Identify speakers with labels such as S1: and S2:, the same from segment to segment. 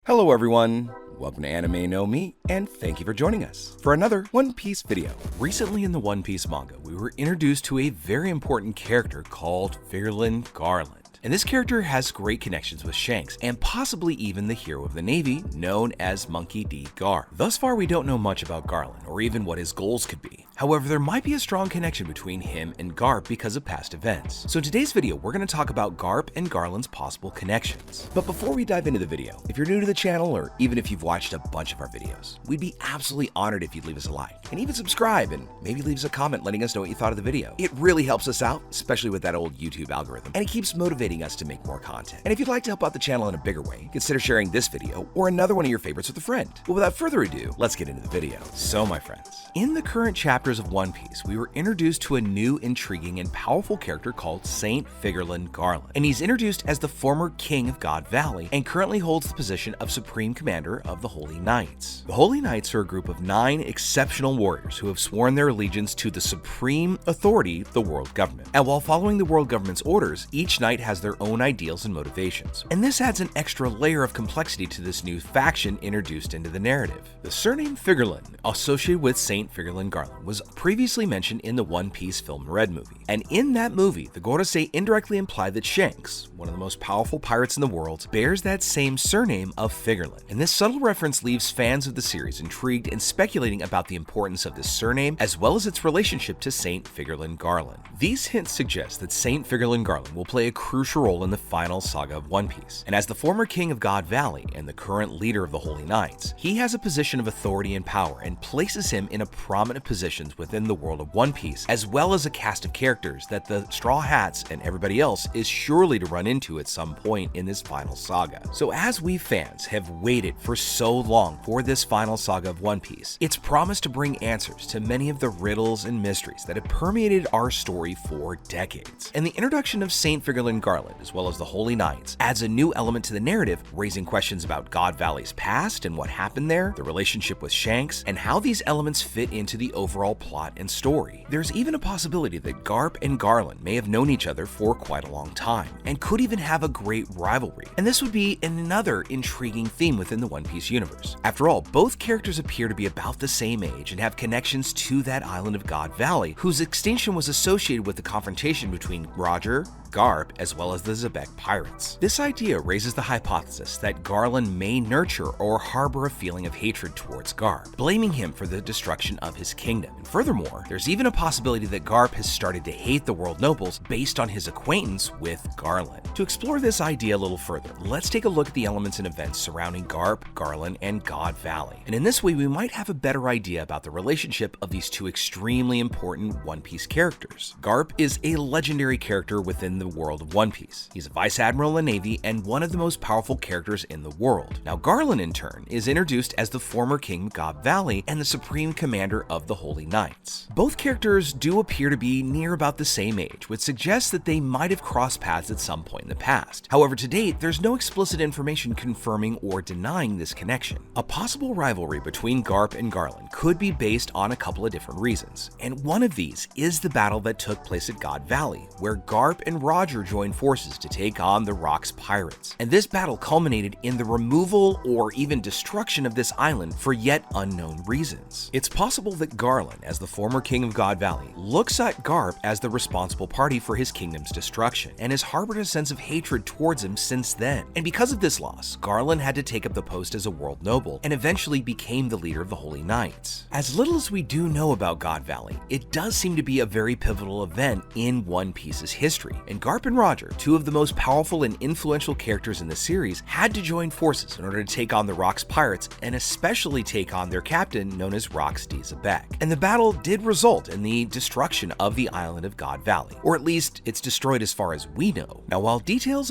S1: Hello everyone, welcome to Anime No Me, and thank you for joining us for another One Piece video. Recently in the One Piece manga, we were introduced to a very important character called Figarland Garland. And this character has great connections with Shanks, and possibly even the hero of the Navy, known as Monkey D. Garp. Thus far, we don't know much about Garland, or even what his goals could be. However, there might be a strong connection between him and Garp because of past events. So in today's video, we're going to talk about Garp and Garland's possible connections. But before we dive into the video, if you're new to the channel, or even if you've watched a bunch of our videos, we'd be absolutely honored if you'd leave us a like, and even subscribe, and maybe leave us a comment letting us know what you thought of the video. It really helps us out, especially with that old YouTube algorithm, and it keeps motivating us to make more content. And if you'd like to help out the channel in a bigger way, consider sharing this video or another one of your favorites with a friend. But without further ado, let's get into the video. So my friends, in the current chapters of One Piece, we were introduced to a new, intriguing, and powerful character called Saint Figarland Garland. And he's introduced as the former king of God Valley and currently holds the position of Supreme Commander of the Holy Knights. The Holy Knights are a group of 9 exceptional warriors who have sworn their allegiance to the supreme authority, the world government. And while following the world government's orders, each knight has their own ideals and motivations. And this adds an extra layer of complexity to this new faction introduced into the narrative. The surname Figarland, associated with Saint Figarland Garland, was previously mentioned in the One Piece film Red movie. And in that movie, the Gorosei indirectly implied that Shanks, one of the most powerful pirates in the world, bears that same surname of Figarland. And this subtle reference leaves fans of the series intrigued and speculating about the importance of this surname, as well as its relationship to Saint Figarland Garland. These hints suggest that Saint Figarland Garland will play a crucial role in the final saga of One Piece. And as the former king of God Valley and the current leader of the Holy Knights, he has a position of authority and power and places him in a prominent positions within the world of One Piece, as well as a cast of characters that the Straw Hats and everybody else is surely to run into at some point in this final saga. So as we fans have waited for so long for this final saga of One Piece, it's promised to bring answers to many of the riddles and mysteries that have permeated our story for decades. And the introduction of Saint Figarland Garland, as well as the Holy Knights, adds a new element to the narrative, raising questions about God Valley's past and what happened there, the relationship with Shanks, and how these elements fit into the overall plot and story. There's even a possibility that Garp and Garland may have known each other for quite a long time, and could even have a great rivalry. And this would be another intriguing theme within the One Piece universe. After all, both characters appear to be about the same age and have connections to that island of God Valley, whose extinction was associated with the confrontation between Roger, Garp, as well as the Xebec pirates. This idea raises the hypothesis that Garland may nurture or harbor a feeling of hatred towards Garp, blaming him for the destruction of his kingdom. And furthermore, there's even a possibility that Garp has started to hate the world nobles based on his acquaintance with Garland. To explore this idea a little further, let's take a look at the elements and events surrounding Garp, Garland, and God Valley. And in this way, we might have a better idea about the relationship of these two extremely important One Piece characters. Garp is a legendary character within the world of One Piece. He's a vice admiral in the Navy and one of the most powerful characters in the world. Now Garland in turn is introduced as the former king of God Valley and the supreme commander of the Holy Knights. Both characters do appear to be near about the same age, which suggests that they might have crossed paths at some point in the past. However, to date, there's no explicit information confirming or denying this connection. A possible rivalry between Garp and Garland could be based on a couple of different reasons, and one of these is the battle that took place at God Valley, where Garp and Roger joined forces to take on the Rock's pirates. And this battle culminated in the removal or even destruction of this island for yet unknown reasons. It's possible that Garland, as the former king of God Valley, looks at Garp as the responsible party for his kingdom's destruction and has harbored a sense of hatred towards him since then. And because of this loss, Garland had to take up the post as a world noble and eventually became the leader of the Holy Knights. As little as we do know about God Valley, it does seem to be a very pivotal event in One Piece's history, and Garp and Roger, two of the most powerful and influential characters in the series, had to join forces in order to take on the Rock's pirates and especially take on their captain known as Rox D. Xebec. And the battle did result in the destruction of the island of God Valley, or at least it's destroyed as far as we know. Now while details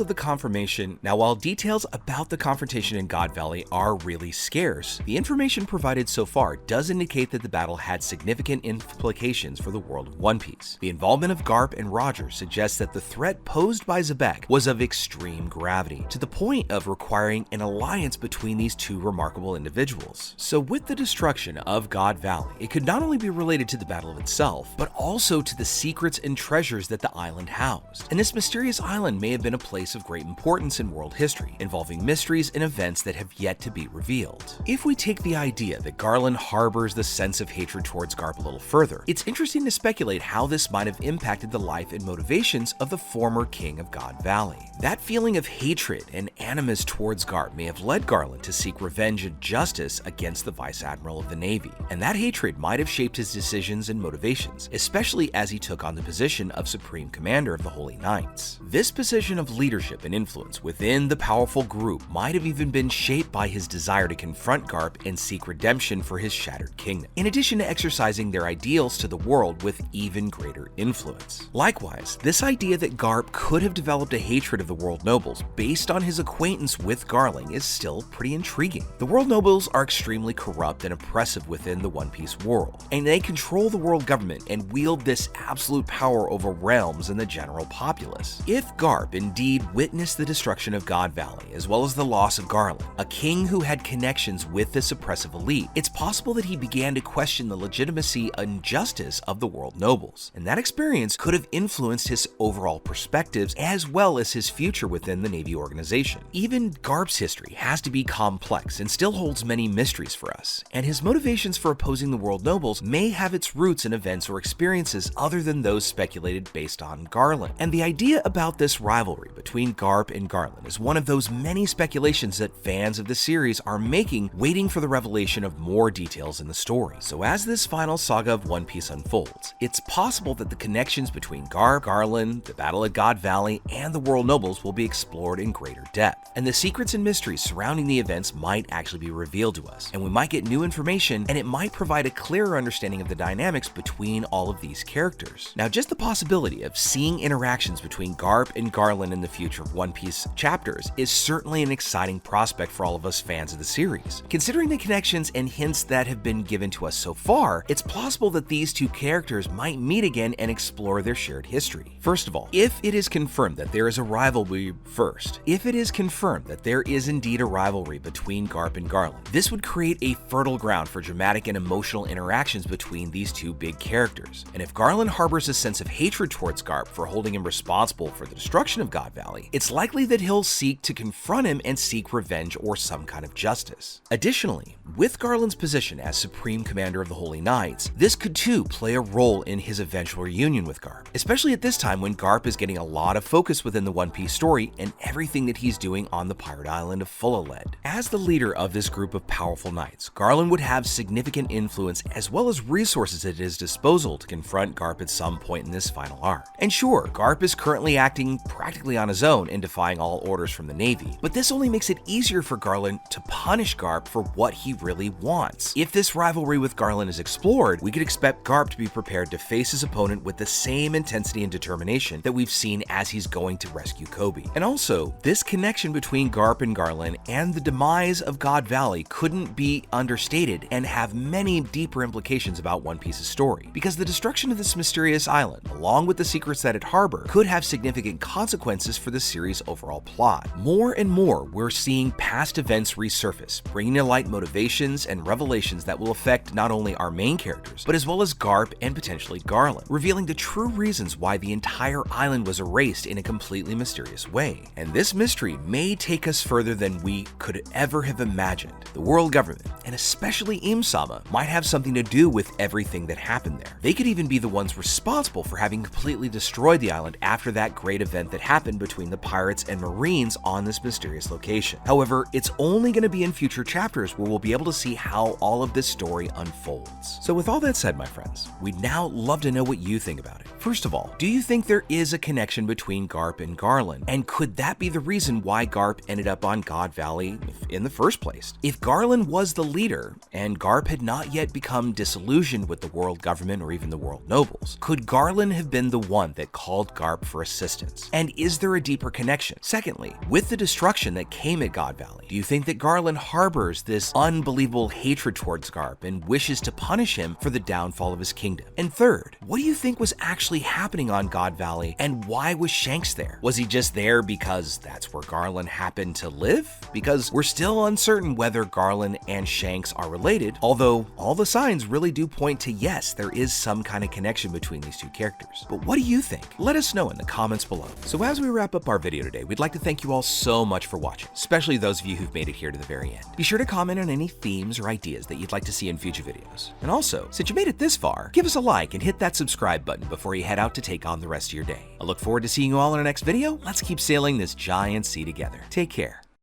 S1: about the confrontation in God Valley are really scarce, the information provided so far does indicate that the battle had significant implications for the world of One Piece. The involvement of Garp and Roger suggests that the threat posed by Xebec was of extreme gravity, to the point of requiring an alliance between these two remarkable individuals. So with the destruction of God Valley, it could not only be related to the battle itself, but also to the secrets and treasures that the island housed. And this mysterious island may have been a place of great importance in world history, involving mysteries and events that have yet to be revealed. If we take the idea that Garland harbors the sense of hatred towards Garp a little further, it's interesting to speculate how this might have impacted the life and motivations of the former king of God Valley. That feeling of hatred and animus towards Garp may have led Garland to seek revenge and justice against the Vice Admiral of the Navy, and that hatred might have shaped his decisions and motivations, especially as he took on the position of Supreme Commander of the Holy Knights. This position of leadership and influence within the powerful group might have even been shaped by his desire to confront Garp and seek redemption for his shattered kingdom, in addition to exercising their ideals to the world with even greater influence. Likewise, this idea that Garp could have developed a hatred of the world nobles based on his acquaintance with Garling is still pretty intriguing. The world nobles are extremely corrupt and oppressive within the One Piece world, and they control the world government and wield this absolute power over realms and the general populace. If Garp indeed witnessed the destruction of God Valley, as well as the loss of Garland, a king who had connections with this oppressive elite, it's possible that he began to question the legitimacy and justice of the world nobles, and that experience could have influenced his overall perspectives as well as his future within the Navy organization. Even Garp's history has to be complex and still holds many mysteries for us, and his motivations for opposing the world nobles may have its roots in events or experiences other than those speculated based on Garland. And the idea about this rivalry between Garp and Garland is one of those many speculations that fans of the series are making, waiting for the revelation of more details in the story. So as this final saga of One Piece unfolds, it's possible that the connections between Garp, Garland, the battle at God Valley, and the world nobles will be explored in greater depth, and the secrets and mysteries surrounding the events might actually be revealed to us, and we might get new information, and it might provide a clearer understanding of the dynamics between all of these characters. Now, just the possibility of seeing interactions between Garp and Garland in the future of One Piece chapters is certainly an exciting prospect for all of us fans of the series. Considering the connections and hints that have been given to us so far, it's possible that these two characters might meet again and explore their shared history. First of all, if it is confirmed that there is a rivalry indeed a rivalry between Garp and Garland, this would create a fertile ground for dramatic and emotional interactions between these two big characters. And if Garland harbors a sense of hatred towards Garp for holding him responsible for the destruction of God Valley, it's likely that he'll seek to confront him and seek revenge or some kind of justice. Additionally, with Garland's position as Supreme Commander of the Holy Knights, this could too play a role in his eventual reunion with Garp, especially at this time when Garp is getting a lot of focus within the One Piece story and everything that he's doing on the pirate island of Fulaled. As the leader of this group of powerful knights, Garland would have significant influence as well as resources at his disposal to confront Garp at some point in this final arc. And sure, Garp is currently acting practically on his own and defying all orders from the Navy, but this only makes it easier for Garland to punish Garp for what he really wants. If this rivalry with Garland is explored, we could expect Garp to be prepared to face his opponent with the same intensity and determination that we've seen as he's going to rescue Kobe. And also, this connection between Garp and Garland and the demise of God Valley couldn't be understated and have many deeper implications about One Piece's story, because the destruction of this mysterious island, along with the secrets that it harbors, could have significant consequences for the series' overall plot. More and more, we're seeing past events resurface, bringing to light motivations and revelations that will affect not only our main characters, but as well as Garp and potentially Garland, revealing the true reasons why the entire island was erased in a completely mysterious way. And this mystery may take us further than we could ever have imagined. The world government, and especially Im-sama, might have something to do with everything that happened there. They could even be the ones responsible for having completely destroyed the island after that great event that happened between the pirates and Marines on this mysterious location. However, it's only going to be in future chapters where we'll be able to see how all of this story unfolds. So with all that said, my friends, we'd now love to know what you think about it. First of all, do you think there is a connection between Garp and Garland? And could that be the reason why Garp ended up on God Valley in the first place? If Garland was the leader, and Garp had not yet become disillusioned with the world government or even the world nobles, could Garland have been the one that called Garp for assistance? And is there a deeper connection? Secondly, with the destruction that came at God Valley, do you think that Garland harbors this unbelievable hatred towards Garp and wishes to punish him for the downfall of his kingdom? And third, what do you think was actually happening on God Valley, And why was Shanks there? Was he just there because that's where Garland happened to live? Because we're still uncertain whether Garland and Shanks are related, although all the signs really do point to yes, there is some kind of connection between these two characters. But what do you think? Let us know in the comments below. So as we wrap up our video today, we'd like to thank you all so much for watching, especially those of you who've made it here to the very end. Be sure to comment on any themes or ideas that you'd like to see in future videos. And also, since you made it this far, give us a like and hit that subscribe button before you head out to take on the rest of your day. I look forward to seeing you all in our next video. Let's keep sailing this giant sea together. Take care.